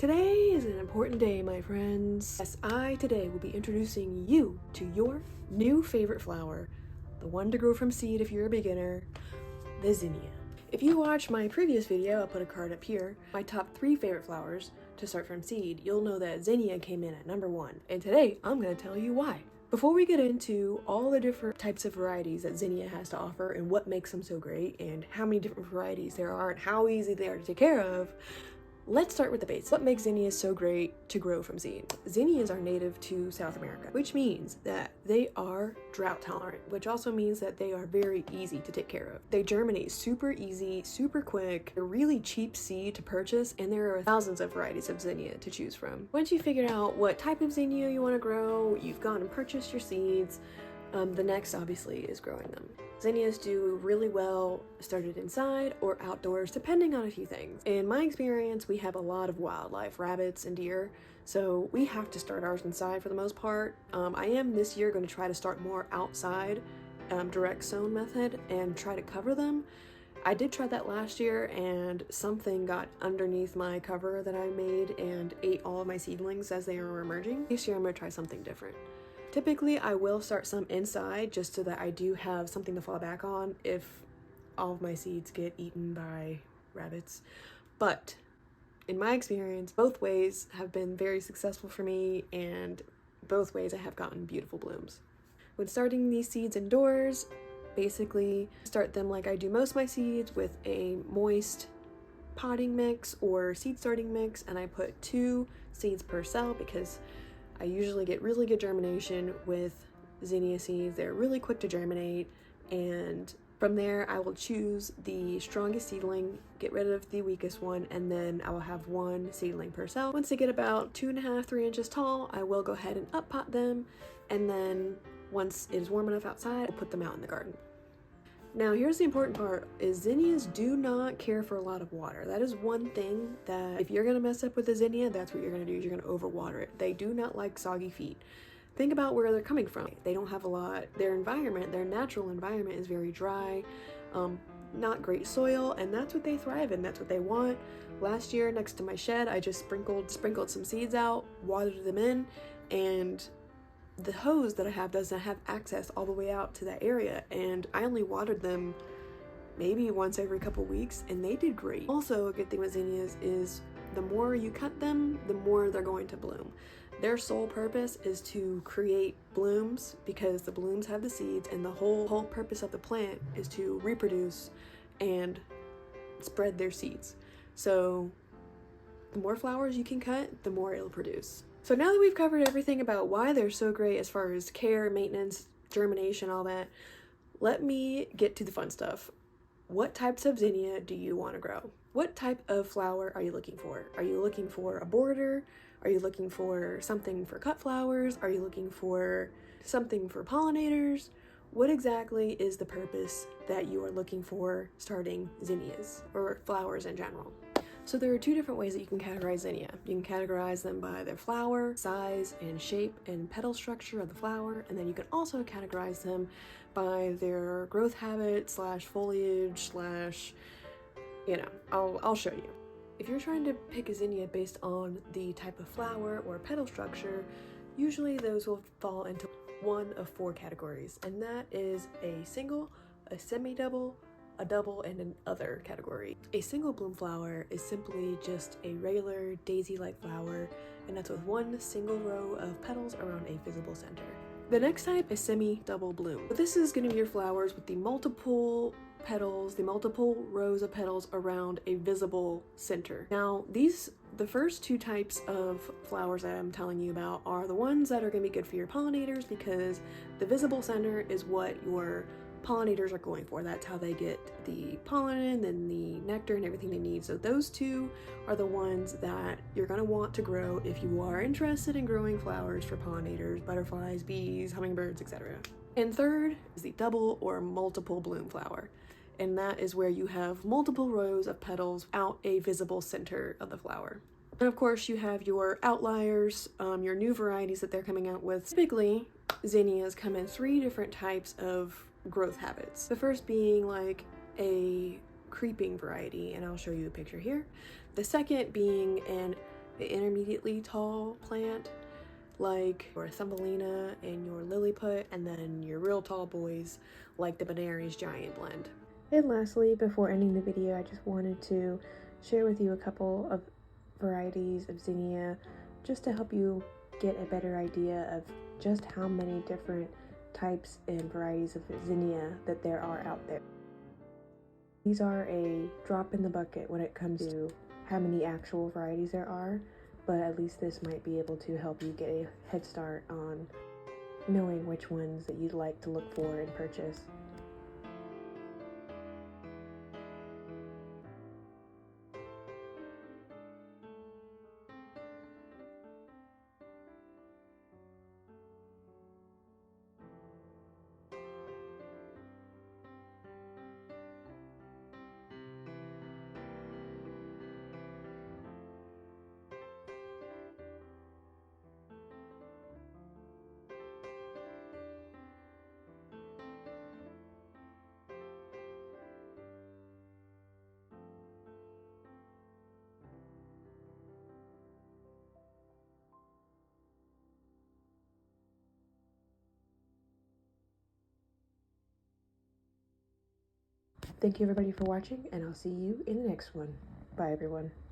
Today is an important day, my friends. Yes, I today will be introducing you to your new favorite flower, the one to grow from seed if you're a beginner, the zinnia. If you watched my previous video, I'll put a card up here, my top 3 favorite flowers to start from seed, you'll know that zinnia came in at number 1. And today, I'm going to tell you why. Before we get into all the different types of varieties that zinnia has to offer and what makes them so great and how many different varieties there are and how easy they are to take care of, let's start with the basics. What makes zinnias so great to grow from seed? Zinnias are native to South America, which means that they are drought tolerant, which also means that they are very easy to take care of. They germinate super easy, super quick, they're really cheap seed to purchase, and there are thousands of varieties of zinnia to choose from. Once you figure out what type of zinnia you want to grow, you've gone and purchased your seeds, the next obviously is growing them. Zinnias do really well started inside or outdoors, depending on a few things. In my experience, we have a lot of wildlife, rabbits and deer, so we have to start ours inside for the most part. I am this year going to try to start more outside, direct sown method, and try to cover them. I did try that last year and something got underneath my cover that I made and ate all of my seedlings as they were emerging. This year I'm going to try something different. Typically, I will start some inside just so that I do have something to fall back on if all of my seeds get eaten by rabbits. But in my experience, both ways have been very successful for me, and both ways I have gotten beautiful blooms. When starting these seeds indoors, basically start them like I do most of my seeds with a moist potting mix or seed starting mix, and I put 2 seeds per cell because I usually get really good germination with zinnia seeds. They're really quick to germinate, and from there I will choose the strongest seedling, get rid of the weakest one, and then I will have 1 seedling per cell. Once they get about 2.5–3 inches tall, I will go ahead and up pot them, and then once it is warm enough outside, I'll put them out in the garden. Now here's the important part, is zinnias do not care for a lot of water. That is one thing that if you're going to mess up with a zinnia, that's what you're going to do, is you're going to overwater it. They do not like soggy feet. Think about where they're coming from. They don't have a lot, their environment, their natural environment is very dry, not great soil, and that's what they thrive in, that's what they want. Last year next to my shed, I just sprinkled some seeds out, watered them in, and the hose that I have doesn't have access all the way out to that area, and I only watered them maybe once every couple weeks, and they did great. Also, a good thing with zinnias is the more you cut them, the more they're going to bloom. Their sole purpose is to create blooms because the blooms have the seeds, and the whole purpose of the plant is to reproduce and spread their seeds. So the more flowers you can cut, the more it'll produce. So now that we've covered everything about why they're so great as far as care, maintenance, germination, all that, let me get to the fun stuff. What types of zinnia do you want to grow? What type of flower are you looking for? Are you looking for a border? Are you looking for something for cut flowers? Are you looking for something for pollinators? What exactly is the purpose that you are looking for starting zinnias or flowers in general? So there are 2 different ways that you can categorize zinnia. You can categorize them by their flower, size, and shape and petal structure of the flower, and then you can also categorize them by their growth habit / foliage / I'll show you. If you're trying to pick a zinnia based on the type of flower or petal structure, usually those will fall into one of 4 categories, and that is a single, a semi-double, a double, and an other category. A single bloom flower is simply just a regular daisy-like flower, and that's with 1 single row of petals around a visible center. The next type is semi-double bloom. But this is going to be your flowers with the multiple petals, the multiple rows of petals around a visible center. Now the first 2 types of flowers that I'm telling you about are the ones that are going to be good for your pollinators, because the visible center is what your pollinators are going for. That's how they get the pollen and the nectar and everything they need. So those 2 are the ones that you're going to want to grow if you are interested in growing flowers for pollinators, butterflies, bees, hummingbirds, etc. And third is the double or multiple bloom flower, and that is where you have multiple rows of petals out a visible center of the flower. And of course you have your outliers, your new varieties that they're coming out with. Typically zinnias come in 3 different types of growth habits. The first being like a creeping variety, and I'll show you a picture here. The second being an an intermediately tall plant like your Thumbelina and your Lilliput, and then your real tall boys like the Benary's Giant Blend. And lastly, before ending the video, I just wanted to share with you a couple of varieties of zinnia just to help you get a better idea of just how many different types and varieties of zinnia that there are out there. These are a drop in the bucket when it comes to how many actual varieties there are, but at least this might be able to help you get a head start on knowing which ones that you'd like to look for and purchase. Thank you everybody for watching, and I'll see you in the next one. Bye everyone.